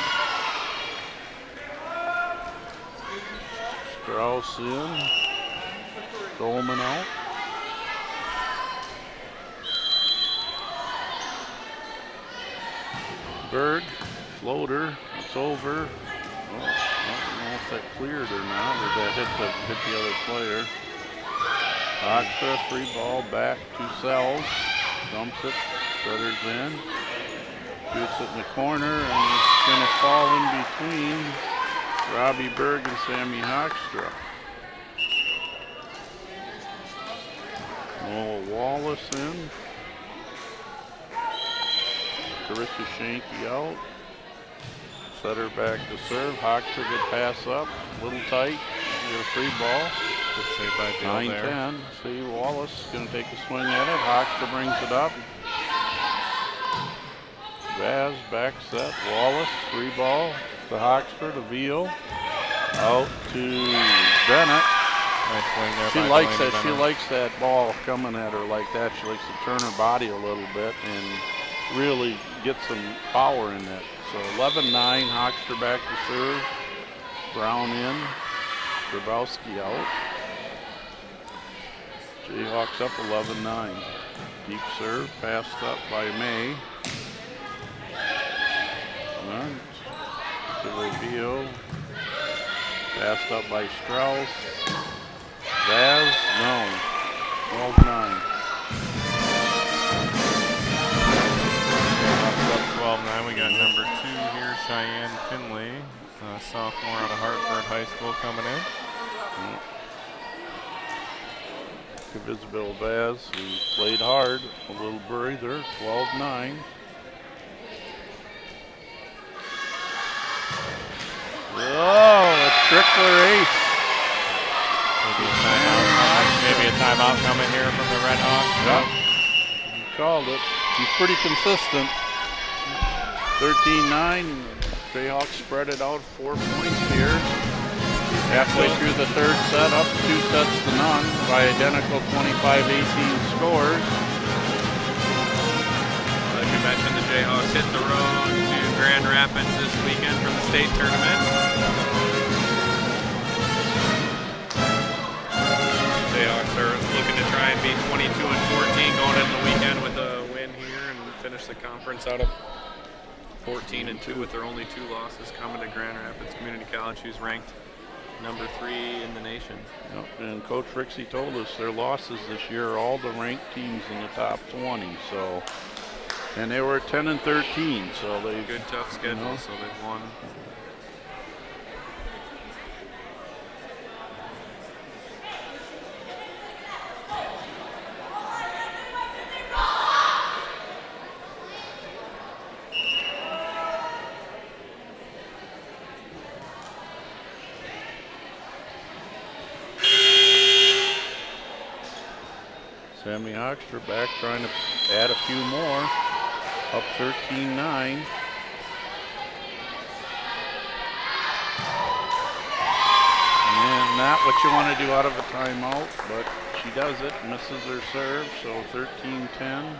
Strauss in. Dolman out. Berg, floater, it's over. Oh, I don't know if that cleared or not, or that hit the other player. Hoekstra, free ball back to Sells. Dumps it, Sutter's in. Shoots it in the corner, and it's going to fall in between Robbie Berg and Sammy Hoekstra. Noah Wallace in. Carissa Shanky out. Sutter back to serve. Hoekstra good pass up. A little tight. Get a free ball. Good save by Bill there. 9-10. See, Wallace going to take a swing at it. Hoekstra brings it up. Vaz back set. Wallace, free ball to Hoekstra to Veal. Out to Bennett. Nice swing there. She by likes Delaney that. She Bennett. likes that ball coming at her like that. She likes to turn her body a little bit and really get some power in that. So 11-9, Hoekstra back to serve. Brown in. Grabowski out. Jayhawks up 11-9. Deep serve, passed up by May. And to Rubio. Passed up by Strauss. Vaz, no. 12-9. Up 12-9. We got number 2 here, Cheyenne Finley, sophomore out of Hartford High School coming in. Isabel Vaz, who played hard, a little breather, 12-9. Oh, a trickler ace. Maybe a timeout coming here from the Red Hawks. Yep. He called it. He's pretty consistent. 13-9. Jayhawks spread it out 4 points here. Halfway through the 3rd set, up 2 sets to none by identical 25-18 scores. Like we mentioned, the Jayhawks hit the road to Grand Rapids this weekend for the state tournament. Jayhawks are looking to try and be 22-14 going into the weekend with a win here and finish the conference out of 14-2 with their only 2 losses coming to Grand Rapids Community College, who's ranked number 3 in the nation. Yep. And Coach Rixey told us their losses this year are all the ranked teams in the top 20. So, and they were 10-13. So they Good tough schedule, so they've won. Sammy Hoekstra back trying to add a few more. Up 13-9. And not what you want to do out of a timeout, but she does it, misses her serve, so 13-10.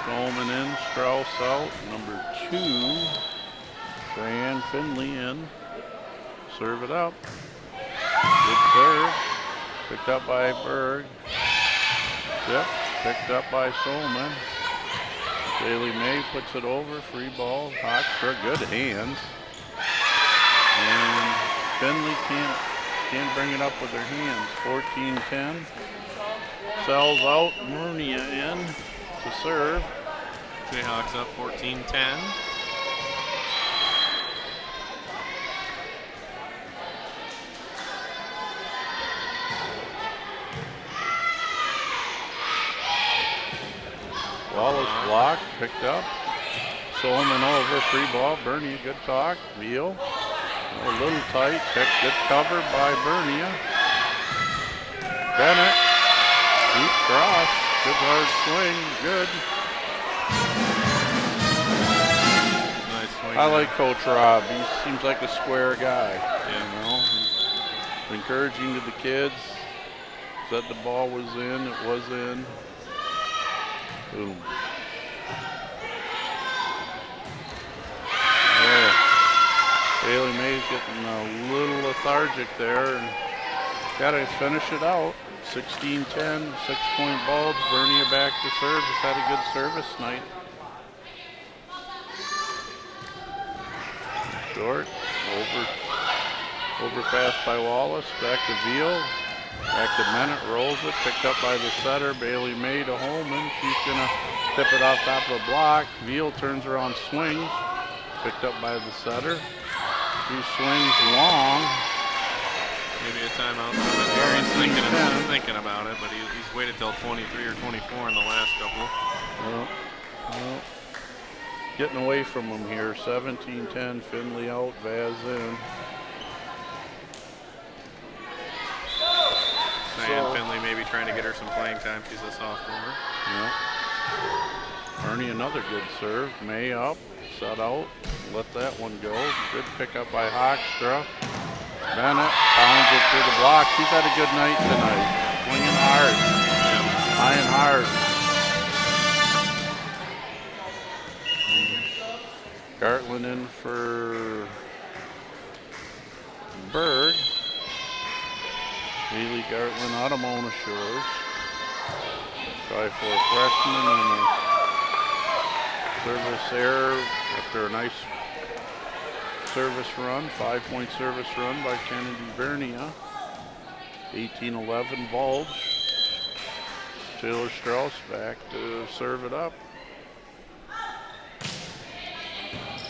Coleman in, Strauss out. Number 2, Cheyenne Finley in. Serve it up. Good serve. Picked up by Berg. Yep, picked up by Solman. Bailey May puts it over. Free ball. Hoekstra, good hands. And Finley can't bring it up with their hands. 14-10. Sells out. Murnia in to serve. Jayhawks up 14-10. Wallace blocked, picked up. Solomon over, free ball. Bernie, good talk. Veal. A little tight. Good cover by Bernia. Bennett. Deep cross. Good hard swing. Good. Nice swing. I like Coach Rob. He seems like a square guy. You know, encouraging to the kids. Said the ball was in. It was in. Boom. Yeah. Bailey May's getting a little lethargic there and gotta finish it out. 16-10, 6-point bulge. Bernier back to serve. Has had a good service night. Short. Overpass by Wallace. Back to Veal. Back to Bennett, rolls it, picked up by the setter. Bailey May to Holman. She's gonna tip it off top of the block. Veal turns around, swings. Picked up by the setter. She swings long. Maybe a timeout coming here. He's thinking about it, but he's waited till 23 or 24 in the last couple. Well, getting away from him here. 17-10, Finley out, Vaz in. Diane Finley maybe trying to get her some playing time. She's a sophomore. Yeah. Ernie, another good serve. May up, set out, let that one go. Good pickup by Hoekstra. Bennett pounds it through the block. She's had a good night tonight. Swinging hard. Yep. High and hard. Gartland in for Berg. Haley Gartland out of Mona Shores. Try for a freshman and a service error after a nice service run. 5-point service run by Kennedy Bernia. 18-11 bulge. Taylor Strauss back to serve it up.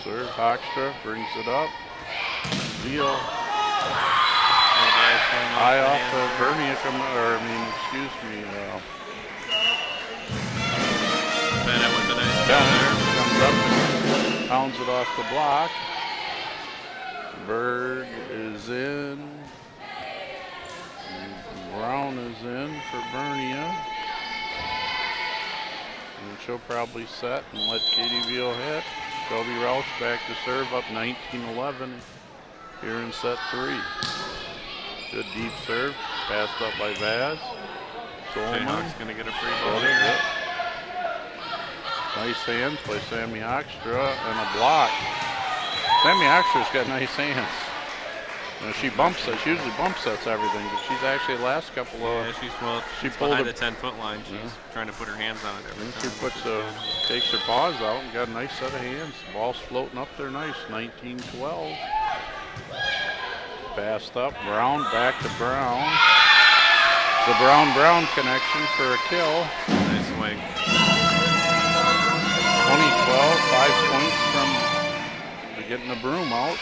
Serve, Hoekstra brings it up. Veal. High off of Bernia, excuse me. Bennett with a nice Bennett comes up, pounds it off the block. Berg is in. Brown is in for Bernia. And she'll probably set and let Katie Veal hit. Shelby Roush back to serve up 19-11 here in set 3. Good deep serve, passed up by Vaz. Solomon. Jayhawks gonna get a free ball here. Nice hands by Sammy Hoekstra and a block. Sammy Hoekstra's got nice hands. You know, she usually bump sets everything, but she's actually last couple of. Yeah, she pulled behind a, the 10-foot line. She's trying to put her hands on it every time. She takes her paws out and got a nice set of hands. Ball's floating up there nice, 19-12. Passed up, Brown back to Brown. The Brown-Brown connection for a kill. Nice swing. 20-12, 5 points from getting the broom out.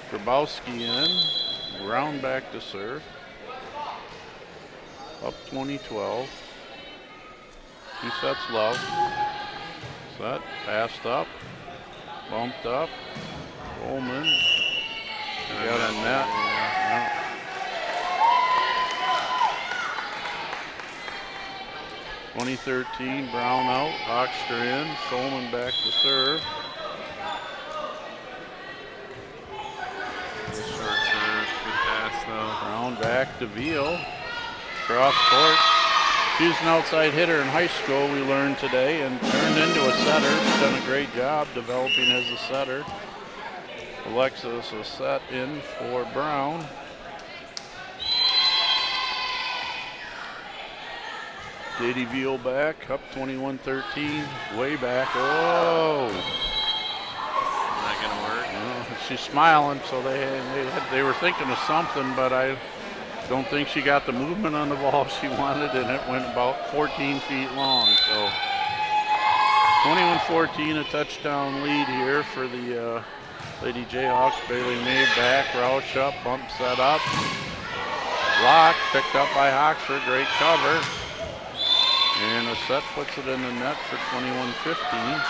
Grabowski in, Brown back to serve. Up 20-12. 2 sets love. Set, passed up, bumped up. Coleman. Got a net. Yeah. 2013, Brown out, Hoekstra in, Solomon back to serve. Short serve, good pass though. Brown back to Veal. Cross court. She was an outside hitter in high school, we learned today, and turned into a setter. She's done a great job developing as a setter. Alexis is set in for Brown. Katie Veal back, up 21-13, way back. Oh! That not going to work. Well, she's smiling, so they were thinking of something, but I don't think she got the movement on the ball she wanted, and it went about 14 feet long. So 21-14, a touchdown lead here for the Lady Jayhawks. Bailey May back, Roush up, bump set up. Block, picked up by Hoxford, great cover. And a set puts it in the net for 21-15.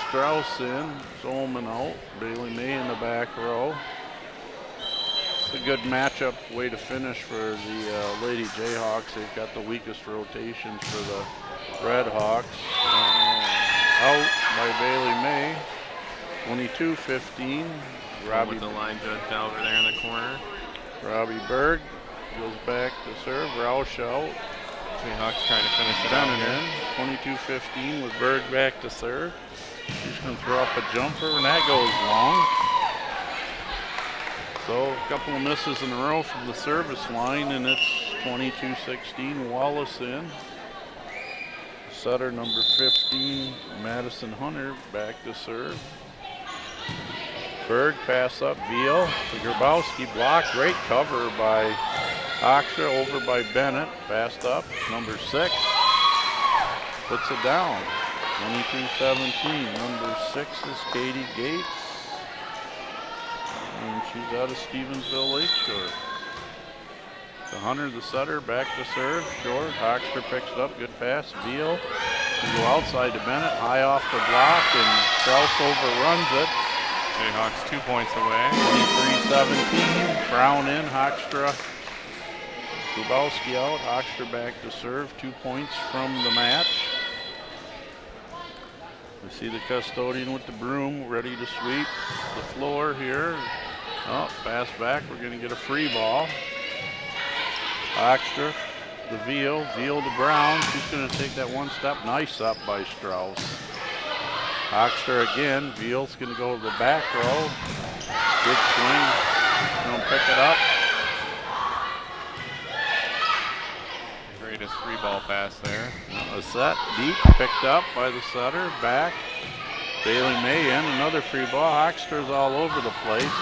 Strauss in, Zolman out, Bailey May in the back row. It's a good matchup way to finish for the Lady Jayhawks. They've got the weakest rotations for the Red Hawks. Out by Bailey May, 22-15. Robbie with the line judge over there in the corner. Robbie Berg goes back to serve, Roush out. Jayhawks trying to finish it Done out it here. in, 22-15 with Berg back to serve. She's going to throw up a jumper, and that goes long. So a couple of misses in a row from the service line, and it's 22-16. Wallace in. Setter number 15, Madison Hunter, back to serve. Berg pass up, Veal to Grabowski, block, great cover by Oxtra, over by Bennett, passed up, number 6, puts it down, 22-17. Number 6 is Katie Gates, and she's out of Stevensville Lakeshore. The Hunter, the setter, back to serve, short, Oxtra picks it up, good pass, Veal to go outside to Bennett, high off the block, and Strauss overruns it. Jayhawks 2 points away. 23-17, Brown in, Hoekstra, Grabowski out, Hoekstra back to serve, 2 points from the match. We see the custodian with the broom, ready to sweep the floor here. Oh, pass back, we're gonna get a free ball. Hoekstra, the Veal to Brown, she's gonna take that one step, nice up by Strauss. Hoekstra again, Veal's gonna go to the back row. Good swing, gonna pick it up. Greatest free ball pass there. A set, deep, picked up by the setter, back. Bailey May in, another free ball. Hoekstra's all over the place.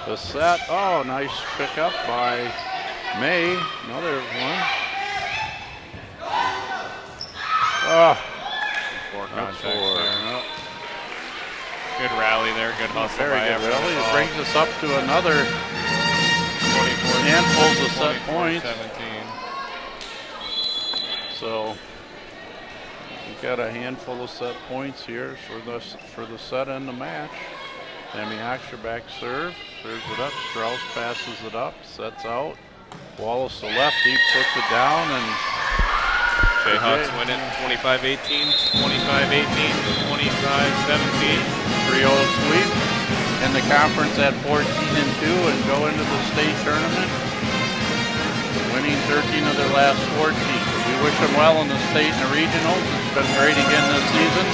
The set, oh, nice pick up by May, another one. Oh, Four that's contact four. there. No. Good rally there, good hustle Very by good everyone. rally. It brings us up to another 24 handfuls of set points. 17. So we've got a handful of set points here for the set and the match. Tammy Hoekstra back serve, serves it up. Strauss passes it up, sets out. Wallace the lefty puts it down, and Jayhawks win it 25-18, 25-18, 25-17. 3-0 sweep in the conference at 14-2 and go into the state tournament, winning 13 of their last 14. We wish them well in the state and the regionals. It's been great again this season,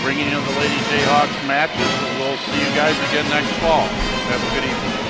bringing you the Lady Jayhawks matches. We'll see you guys again next fall. Have a good evening.